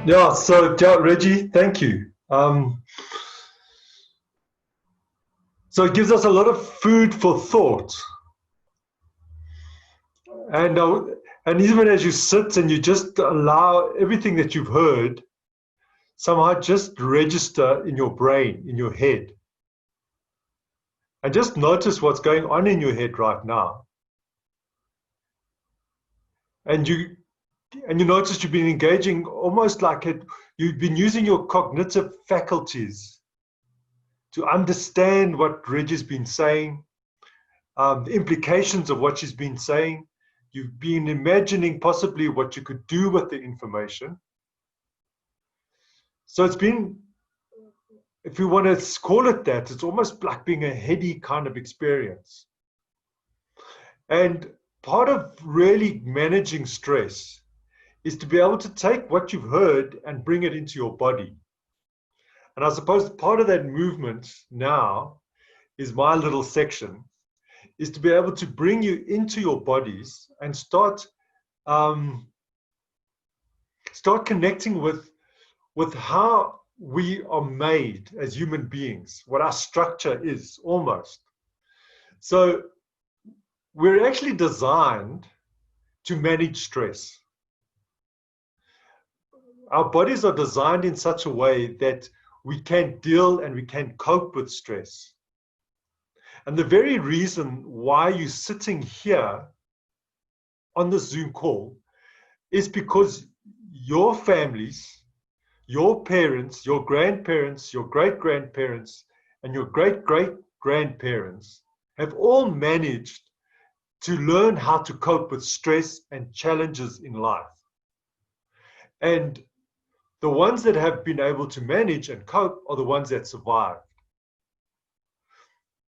Yeah, so Reggie, thank you. So it gives us a lot of food for thought, and uh, and even as you sit and you just allow everything that you've heard somehow just register in your brain, in your head, and just notice what's going on in your head right now, and you notice you've been engaging almost like it. You've been using your cognitive faculties to understand what Reggie's been saying, the implications of what she's been saying. You've been imagining possibly what you could do with the information. So it's been, if you want to call it that, it's almost like being a heady kind of experience. And part of really managing stress is to be able to take what you've heard and bring it into your body. And I suppose part of that movement now is my little section, is to be able to bring you into your bodies and start connecting with how we are made as human beings, what our structure is almost. So we're actually designed to manage stress. Our bodies are designed in such a way that we can deal and we can cope with stress. And the very reason why you're sitting here on the Zoom call is because your families, your parents, your grandparents, your great-grandparents, and your great-great-grandparents have all managed to learn how to cope with stress and challenges in life. And the ones that have been able to manage and cope are the ones that survived.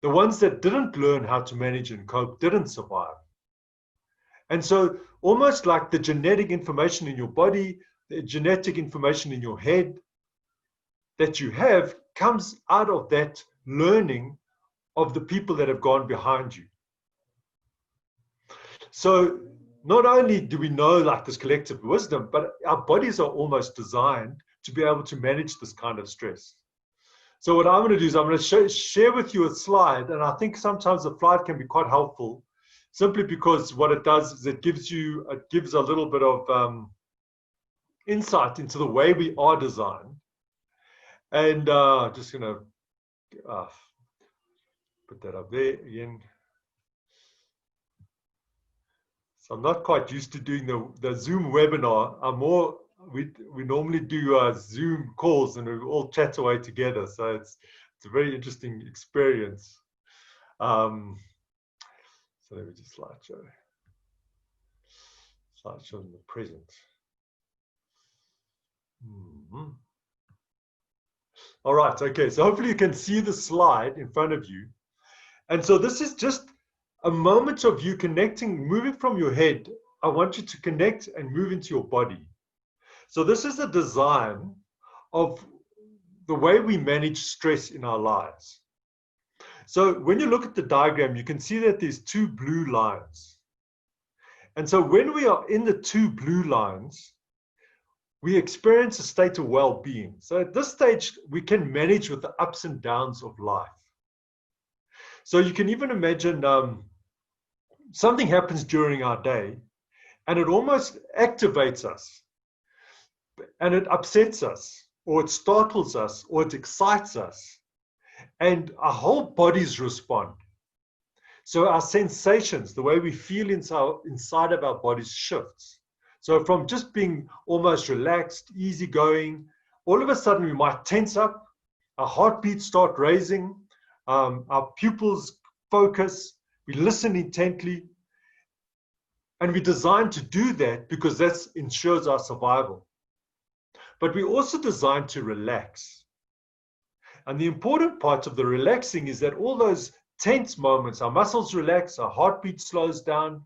The ones that didn't learn how to manage and cope didn't survive. And so almost like the genetic information in your body, the genetic information in your head that you have comes out of that learning of the people that have gone behind you. So not only do we know like this collective wisdom, but our bodies are almost designed to be able to manage this kind of stress. So what I'm going to do is I'm going to share with you a slide, and I think sometimes the slide can be quite helpful, simply because what it does is it gives a little bit of insight into the way we are designed. And just going to put that up there again. So I'm not quite used to doing the Zoom webinar. We normally do Zoom calls and we all chat away together. So it's a very interesting experience. So let me just slideshow in the present. All right, okay, so hopefully you can see the slide in front of you. And so this is just a moment of you connecting, moving from your head. I want you to connect and move into your body. So this is a design of the way we manage stress in our lives. So when you look at the diagram, you can see that there's two blue lines. And so when we are in the two blue lines, we experience a state of well-being. So at this stage, we can manage with the ups and downs of life. So you can even imagine something happens during our day and it almost activates us and it upsets us or it startles us or it excites us and our whole bodies respond. So our sensations, the way we feel inside of our bodies shifts. So from just being almost relaxed, easygoing, all of a sudden we might tense up, our heartbeats start raising, our pupils focus, we listen intently, and we're designed to do that because that ensures our survival. But we're also designed to relax. And the important part of the relaxing is that all those tense moments, our muscles relax, our heartbeat slows down,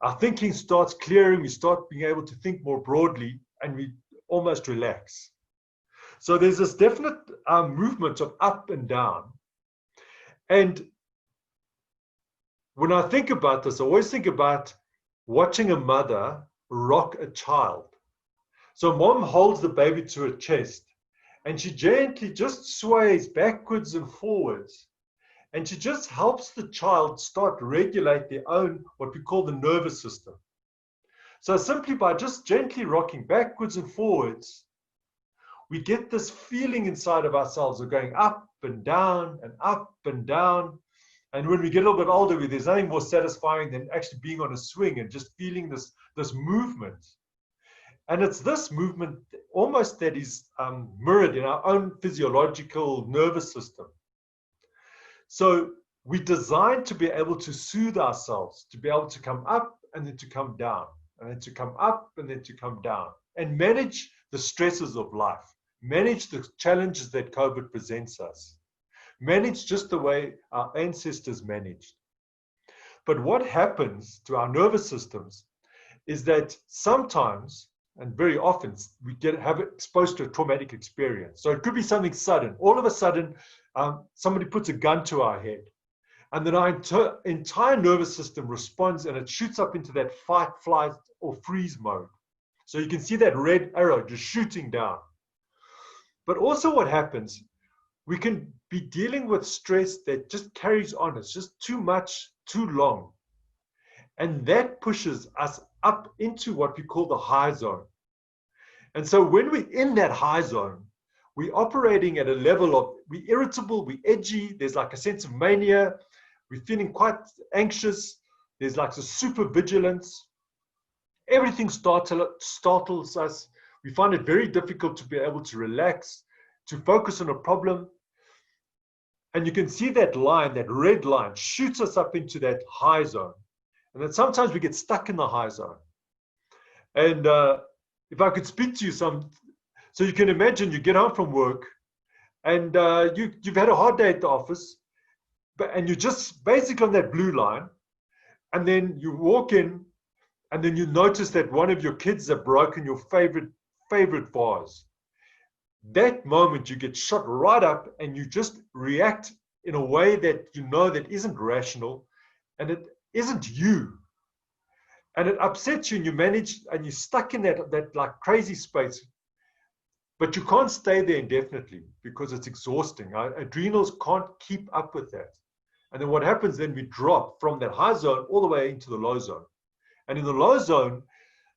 our thinking starts clearing, we start being able to think more broadly, and we almost relax. So there's this definite movement of up and down. And when I think about this, I always think about watching a mother rock a child. So mom holds the baby to her chest and she gently just sways backwards and forwards. And she just helps the child start regulate their own, what we call the nervous system. So simply by just gently rocking backwards and forwards, we get this feeling inside of ourselves of going up and down and up and down. And when we get a little bit older, there's nothing more satisfying than actually being on a swing and just feeling this movement. And it's this movement almost that is mirrored in our own physiological nervous system. So we're designed to be able to soothe ourselves, to be able to come up and then to come down, and then to come up and then to come down, and manage the stresses of life, manage the challenges that COVID presents us, manage just the way our ancestors managed. But what happens to our nervous systems is that sometimes, and very often, we have exposed to a traumatic experience. So it could be something sudden. All of a sudden, somebody puts a gun to our head, and then our entire nervous system responds, and it shoots up into that fight, flight, or freeze mode. So you can see that red arrow just shooting down. But also what happens, we can be dealing with stress that just carries on. It's just too much, too long. And that pushes us up into what we call the high zone. And so when we're in that high zone, we're operating at a level of, we're irritable, we're edgy, there's like a sense of mania, we're feeling quite anxious, there's like a super vigilance. Everything startles us. We find it very difficult to be able to relax, to focus on a problem. And you can see that line, that red line, shoots us up into that high zone. And then sometimes we get stuck in the high zone. And if I could speak to you so you can imagine you get home from work and you've had a hard day at the office, and you're just basically on that blue line, and then you walk in, and then you notice that one of your kids have broken your favorite vase. That moment you get shot right up, and you just react in a way that you know that isn't rational, and it isn't you. And it upsets you, and you manage, and you're stuck in that like crazy space. But you can't stay there indefinitely because it's exhausting. Our adrenals can't keep up with that. And then what happens then, we drop from that high zone all the way into the low zone. And in the low zone,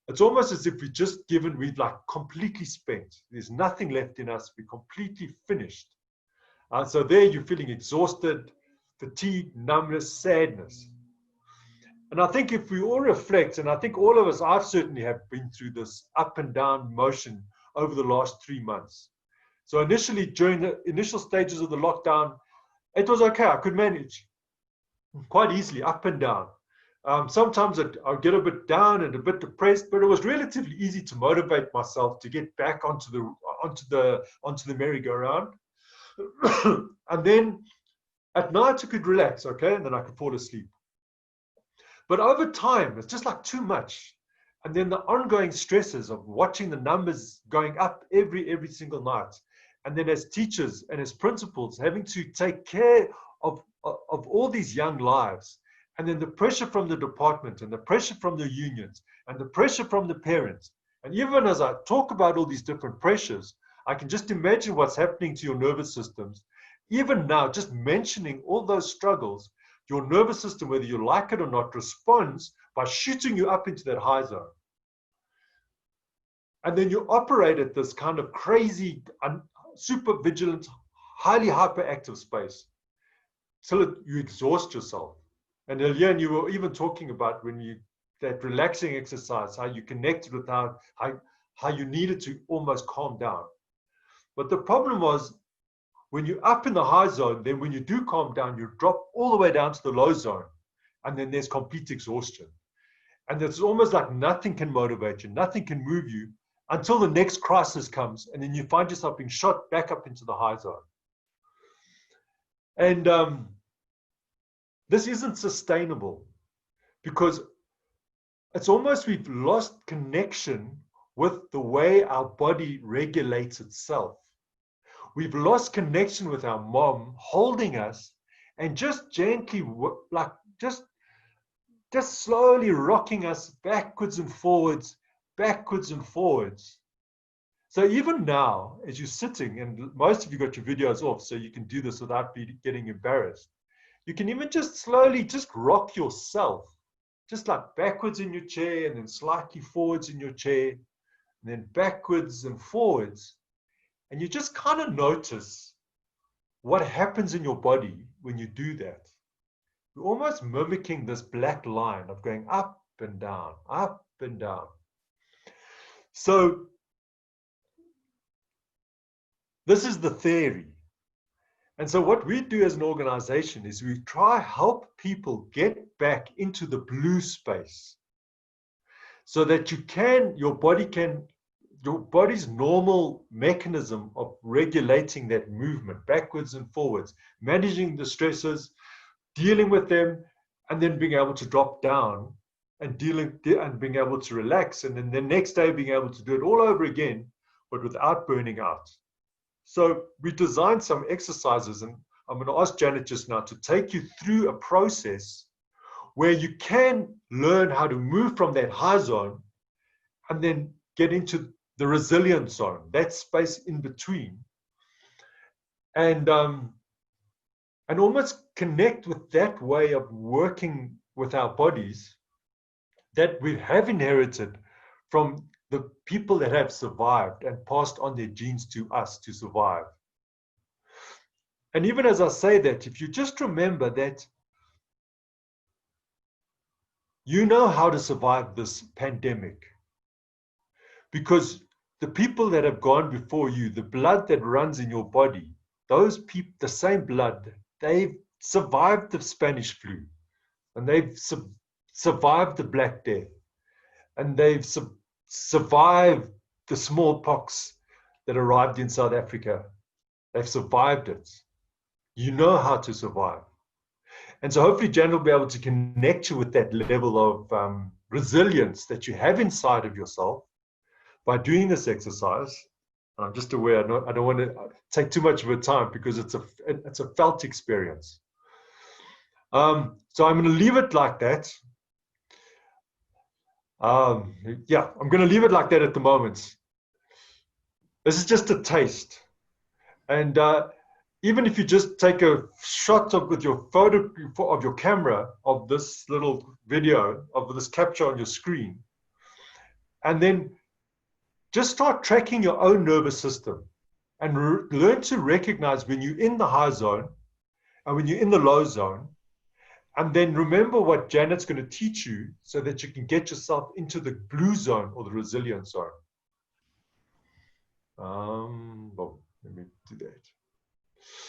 it's almost as if we've like completely spent. There's nothing left in us. We're completely finished. So there you're feeling exhausted, fatigue, numbness, sadness. And I think if we all reflect, and I think all of us, I've certainly have been through this up and down motion over the last 3 months. So initially, during the initial stages of the lockdown, it was okay. I could manage quite easily up and down. Sometimes I'd get a bit down and a bit depressed, but it was relatively easy to motivate myself to get back onto the merry-go-round. And then at night I could relax, okay, and then I could fall asleep. But over time, it's just like too much. And then the ongoing stresses of watching the numbers going up every single night. And then as teachers and as principals, having to take care of all these young lives. And then the pressure from the department and the pressure from the unions and the pressure from the parents. And even as I talk about all these different pressures, I can just imagine what's happening to your nervous systems. Even now, just mentioning all those struggles, your nervous system, whether you like it or not, responds by shooting you up into that high zone. And then you operate at this kind of crazy, super vigilant, highly hyperactive space till you exhaust yourself. And Eliane, you were even talking about that relaxing exercise, how you connected with how you needed to almost calm down. But the problem was, when you're up in the high zone, then when you do calm down, you drop all the way down to the low zone. And then there's complete exhaustion. And it's almost like nothing can motivate you, nothing can move you until the next crisis comes. And then you find yourself being shot back up into the high zone. And this isn't sustainable because it's almost we've lost connection with the way our body regulates itself. We've lost connection with our mom holding us and just gently, like just slowly rocking us backwards and forwards, So even now, as you're sitting, and most of you got your videos off, so you can do this without getting embarrassed. You can even just slowly just rock yourself, just like backwards in your chair and then slightly forwards in your chair, and then backwards and forwards. And you just kind of notice what happens in your body when you do that. You're almost mimicking this black line of going up and down, up and down. So this is the theory. And so what we do as an organization is we try help people get back into the blue space so that your body's normal mechanism of regulating that movement backwards and forwards, managing the stresses, dealing with them, and then being able to drop down and being able to relax, and then the next day being able to do it all over again, but without burning out. So we designed some exercises, and I'm going to ask Janet just now to take you through a process where you can learn how to move from that high zone and then get into the resilient zone, that space in between, and almost connect with that way of working with our bodies that we have inherited from the people that have survived and passed on their genes to us to survive. And even as I say that, if you just remember that you know how to survive this pandemic, because the people that have gone before you, the blood that runs in your body, those people, the same blood, they've survived the Spanish flu, and they've survived the Black Death, and they've survived the smallpox that arrived in South Africa. They've survived it. You know how to survive. And so hopefully Jan will be able to connect you with that level of resilience that you have inside of yourself by doing this exercise. And I'm just aware, I don't want to take too much of your time because it's a felt experience. So I'm going to leave it like that. Yeah, I'm going to leave it like that at the moment. This is just a taste. And even if you just take a shot with your photo of your camera of this little video, of this capture on your screen, and then just start tracking your own nervous system and learn to recognize when you're in the high zone and when you're in the low zone. And then remember what Janet's going to teach you so that you can get yourself into the blue zone or the resilient zone. Well, let me do that.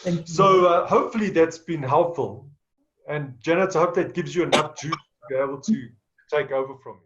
Thank you. So hopefully that's been helpful. And Janet, I hope that gives you enough juice to be able to take over from me.